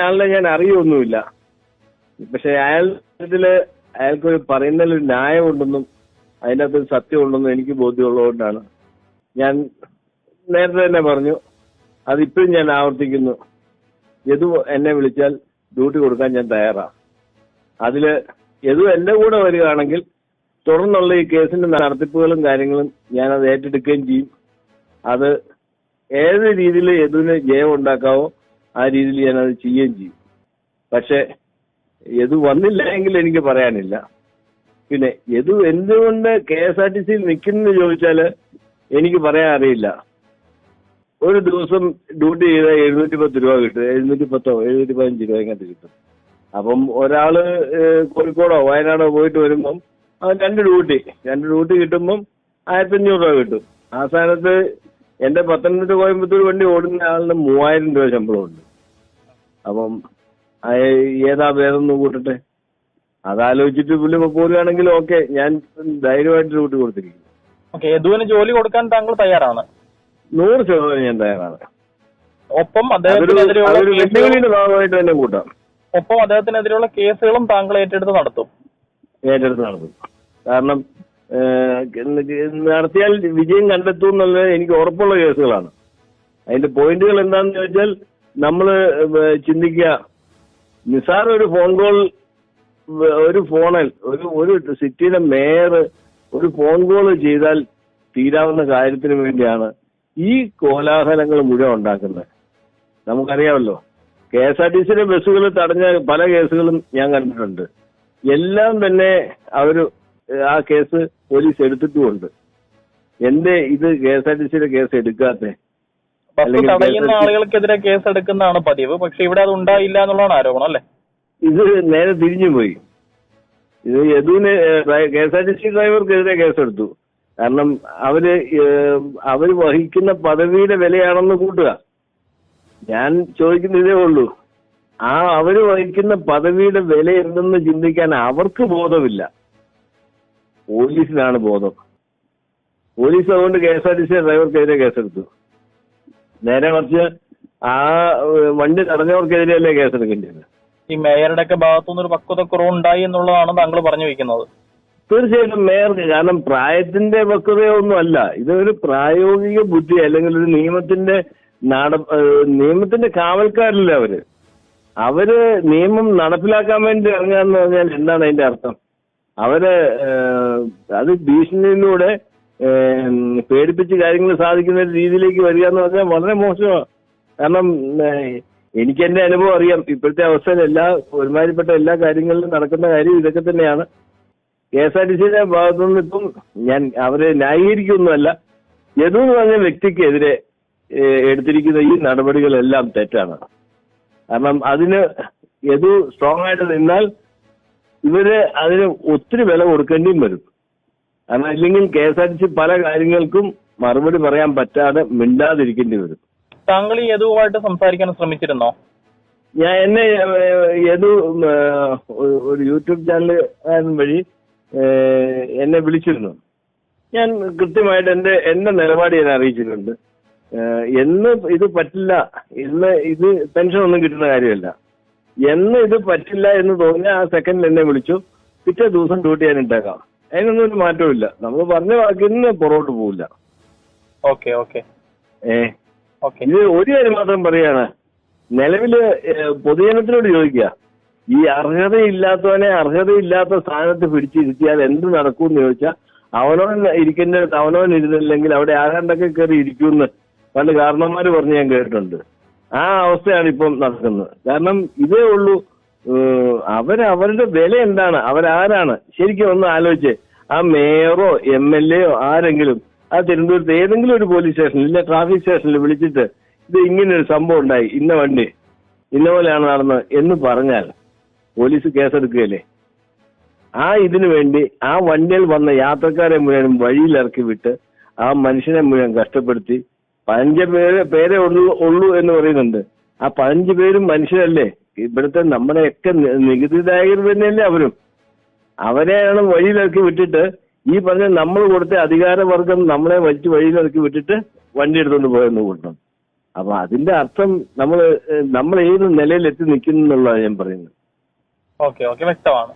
ആളിനെ ഞാൻ അറിയൊന്നുമില്ല. പക്ഷെ അയാൾക്കൊരു പറയുന്നതിലൊരു ന്യായമുണ്ടെന്നും അതിൻ്റെ അകത്തൊരു സത്യമുണ്ടെന്നും എനിക്ക് ബോധ്യമുള്ളതുകൊണ്ടാണ് ഞാൻ നേരത്തെ തന്നെ പറഞ്ഞു. അതിപ്പോഴും ഞാൻ ആവർത്തിക്കുന്നു. യദു എന്നെ വിളിച്ചാൽ ഡ്യൂട്ടി കൊടുക്കാൻ ഞാൻ തയ്യാറാണ്. അതിൽ യദു എൻ്റെ കൂടെ വരികയാണെങ്കിൽ തുടർന്നുള്ള ഈ കേസിന്റെ നടത്തിപ്പുകളും കാര്യങ്ങളും ഞാനത് ഏറ്റെടുക്കുകയും ചെയ്യും. അത് ഏത് രീതിയിൽ യദുവിന് ജയം ഉണ്ടാക്കാവോ ആ രീതിയിൽ ഞാനത് ചെയ്യുകയും ചെയ്യും. പക്ഷെ യദു വന്നില്ല എങ്കിൽ എനിക്ക് പറയാനില്ല. പിന്നെ യദു എന്തുകൊണ്ട് KSRTC നിൽക്കുന്നു ചോദിച്ചാൽ എനിക്ക് പറയാൻ അറിയില്ല. ഒരു ദിവസം ഡ്യൂട്ടി ചെയ്താൽ 710 രൂപ കിട്ടും. 710 715 രൂപ ഇങ്ങനത്തെ കിട്ടും. അപ്പം ഒരാള് കോഴിക്കോടോ വയനാടോ പോയിട്ട് വരുമ്പം അവൻ രണ്ട് ഡ്യൂട്ടി കിട്ടുമ്പം 1500 രൂപ കിട്ടും. ആ സ്ഥാനത്ത് എന്റെ പത്തനംതിട്ട കോയമ്പത്തൂർ വണ്ടി ഓടുന്ന ആളിന് 3000 രൂപ ശമ്പളമുണ്ട്. അപ്പം ഏതാ ഭേദം കൂട്ടട്ടെ. അതാലോചിച്ചിട്ട് പുള്ളി പോരുകയാണെങ്കിൽ ഓക്കെ, ഞാൻ ധൈര്യമായിട്ട് ഡ്യൂട്ടി കൊടുത്തിരിക്കും. യദുവിന് ജോലി കൊടുക്കാൻ താങ്കൾ തയ്യാറാണ്? 100% ഞാൻ തയ്യാറാണ്. ഒപ്പം വെല്ലുവിളിയുടെ ഭാഗമായിട്ട് തന്നെ കൂട്ടാം. ഒപ്പം അദ്ദേഹത്തിനെതിരെയുള്ള കേസുകളും താങ്കൾ ഏറ്റെടുത്ത് നടത്തും? കാരണം നടത്തിയാൽ വിജയം കണ്ടെത്തും എന്നുള്ളത് എനിക്ക് ഉറപ്പുള്ള കേസുകളാണ്. അതിന്റെ പോയിന്റുകൾ എന്താണെന്ന് ചോദിച്ചാൽ നമ്മൾ ചിന്തിക്കുക, നിസാർ ഒരു ഫോൺ കോൾ, ഒരു ഫോണിൽ ഒരു സിറ്റിയുടെ മേയർ ഒരു ഫോൺ കോൾ ചെയ്താൽ തീരാവുന്ന കാര്യത്തിന് വേണ്ടിയാണ് ഈ കോലാഹലങ്ങൾ മുഴുവൻ ഉണ്ടാക്കുന്നത്. നമുക്കറിയാമല്ലോ, KSRTCയുടെ ബസ്സുകൾ തടഞ്ഞ പല കേസുകളും ഞാൻ കണ്ടിട്ടുണ്ട്. എല്ലാം തന്നെ ആ കേസ് പോലീസ് എടുത്തിട്ടുമുണ്ട്. എന്തേ ഇത് KSRTCയുടെ കേസ് എടുക്കാത്തെ? തടയുന്ന ആളുകൾക്കെതിരെ കേസ് എടുക്കുന്നതാണ് പതിവ്. പക്ഷെ ഇവിടെ അത് ഉണ്ടായില്ല എന്നുള്ളതാണ് ആരോപണം, അല്ലേ? ഇത് നേരെ തിരിഞ്ഞുപോയി. ഇത് യദുവിന് KSRTC ഡ്രൈവർക്കെതിരെ കേസെടുത്തു. കാരണം അവര് വഹിക്കുന്ന പദവിയുടെ വിലയാണെന്ന് കൂട്ടുക. ഞാൻ ചോദിക്കുന്ന ഇതേ ഉള്ളൂ, അവര് വഹിക്കുന്ന പദവിയുടെ വില എന്തെന്ന് ചിന്തിക്കാൻ അവർക്ക് ബോധമില്ല. പോലീസിനാണ് ബോധം. പോലീസ് അതുകൊണ്ട് KSRTC ഡ്രൈവർക്കെതിരെ കേസെടുത്തു. നേരെ മറിച്ച് ആ വണ്ടി തടഞ്ഞവർക്കെതിരെയല്ലേ കേസെടുക്കേണ്ടത്? ഈ മേയറുടെ ഒക്കെ ഭാഗത്തുനിന്ന് ഒരു പക്വതക്കുറവ് ഉണ്ടായി എന്നുള്ളതാണ് താങ്കൾ പറഞ്ഞു വയ്ക്കുന്നത്. തീർച്ചയായിട്ടും മേയർക്ക്, കാരണം പ്രായത്തിന്റെ പക്വതയൊന്നും അല്ല, ഇതൊരു പ്രായോഗിക ബുദ്ധി, അല്ലെങ്കിൽ ഒരു നിയമത്തിന്റെ കാവൽക്കാരല്ല അവര് നിയമം നടപ്പിലാക്കാൻ വേണ്ടി ഇറങ്ങാന്ന് പറഞ്ഞാൽ എന്താണ് അതിന്റെ അർത്ഥം? അത് ഭീഷണിയിലൂടെ പേടിപ്പിച്ച് കാര്യങ്ങൾ സാധിക്കുന്ന രീതിയിലേക്ക് വരിക എന്ന് പറഞ്ഞാൽ വളരെ മോശമാണ്. കാരണം എനിക്ക് എന്റെ അനുഭവം അറിയാം. ഇപ്പോഴത്തെ അവസ്ഥയിൽ ഒരുമാതിരിപ്പെട്ട എല്ലാ കാര്യങ്ങളിലും നടക്കുന്ന കാര്യം ഇതൊക്കെ തന്നെയാണ്. KSRTCയുടെ ഭാഗത്തുനിന്ന് ഇപ്പം ഞാൻ അവരെ ന്യായീകരിക്കൊന്നുമല്ല, യദു എന്ന് പറഞ്ഞ വ്യക്തിക്കെതിരെ എടുത്തിരിക്കുന്ന ഈ നടപടികളെല്ലാം തെറ്റാണ്. കാരണം അതിന് യദു സ്ട്രോങ് ആയിട്ട് നിന്നാൽ ഇവര് അതിന് ഒത്തിരി വില കൊടുക്കേണ്ടിയും വരും. കാരണം ഇല്ലെങ്കിൽ KSRTC പല കാര്യങ്ങൾക്കും മറുപടി പറയാൻ പറ്റാതെ മിണ്ടാതിരിക്കേണ്ടി വരും. താങ്കൾ ഈ യദുവായിട്ട് സംസാരിക്കാൻ ശ്രമിച്ചിരുന്നോ? യദു ഒരു യൂട്യൂബ് ചാനൽ വഴി എന്നെ വിളിച്ചിരുന്നു. ഞാൻ കൃത്യമായിട്ട് എന്റെ നിലപാട് ഞാൻ അറിയിച്ചിട്ടുണ്ട്. എന്ന് ഇത് പറ്റില്ല, ഇന്ന് ഇത് പെൻഷൻ ഒന്നും കിട്ടുന്ന കാര്യമല്ല, എന്ന് ഇത് പറ്റില്ല എന്ന് തോന്നിയ ആ സെക്കൻഡിൽ എന്നെ വിളിച്ചു. പിറ്റേ ദിവസം ഡ്യൂട്ടി ഞാൻ ഇട്ടേക്കാം. അതിനൊന്നും ഒരു മാറ്റവും ഇല്ല. നമ്മൾ പറഞ്ഞ വാക്കിന്ന് പുറകോട്ട് പോവില്ല. ഇത് ഒരു കാര്യം മാത്രം പറയാണ്, നിലവില് പൊതുജനത്തിനോട് ചോദിക്കുക, ഈ അർഹതയില്ലാത്തവനെ അർഹതയില്ലാത്ത സ്ഥാനത്ത് പിടിച്ചിരുത്തിയാൽ എന്ത് നടക്കുമെന്ന് ചോദിച്ചാൽ അവനവൻ ഇരിക്കേണ്ടത് അവനവൻ ഇരുന്നില്ലെങ്കിൽ അവിടെ ആരാണ്ടൊക്കെ കയറി ഇരിക്കുമെന്ന് പണ്ട് കാരണന്മാര് പറഞ്ഞ് ഞാൻ കേട്ടിട്ടുണ്ട്. ആ അവസ്ഥയാണ് ഇപ്പം നടക്കുന്നത്. കാരണം ഇതേ ഉള്ളൂ, അവരുടെ വില എന്താണ്, അവരാരാണ് ശരിക്കും ഒന്ന് ആലോചിച്ച്. ആ മേയറോ MLA ആരെങ്കിലും ആ തിരുവനന്തപുരത്ത് ഏതെങ്കിലും ഒരു പോലീസ് സ്റ്റേഷനിൽ ഇല്ല ട്രാഫിക് സ്റ്റേഷനിൽ വിളിച്ചിട്ട് ഇത് ഇങ്ങനൊരു സംഭവം ഉണ്ടായി, ഇന്ന വണ്ടി ഇന്ന പോലെയാണ് നടന്നത് എന്ന് പറഞ്ഞാൽ പോലീസ് കേസെടുക്കുകയല്ലേ? ഇതിനു വേണ്ടി ആ വണ്ടിയിൽ വന്ന യാത്രക്കാരെ മുഴുവൻ വഴിയിലിറക്കി വിട്ട് ആ മനുഷ്യനെ മുഴുവൻ കഷ്ടപ്പെടുത്തി 15 പേരെ ഉള്ളൂ എന്ന് പറയുന്നുണ്ട്. ആ 15 പേരും മനുഷ്യരല്ലേ? ഇവിടുത്തെ നമ്മുടെയൊക്കെ നികുതിദായകർ തന്നെയല്ലേ അവരും? അവരെയാണ് വഴിയിലിറക്കി വിട്ടിട്ട് ഈ പറഞ്ഞ നമ്മൾ കൊടുത്ത അധികാരവർഗം നമ്മളെ വലിച്ച് വഴിയിലിറക്കി വിട്ടിട്ട് വണ്ടി എടുത്തുകൊണ്ട് പോയെന്ന് കൂട്ടണം. അപ്പൊ അതിന്റെ അർത്ഥം നമ്മൾ ഏത് നിലയിൽ എത്തി നിൽക്കുന്നു എന്നുള്ളതാണ് ഞാൻ പറയുന്നത്. ഓക്കെ വ്യക്തമാണ്.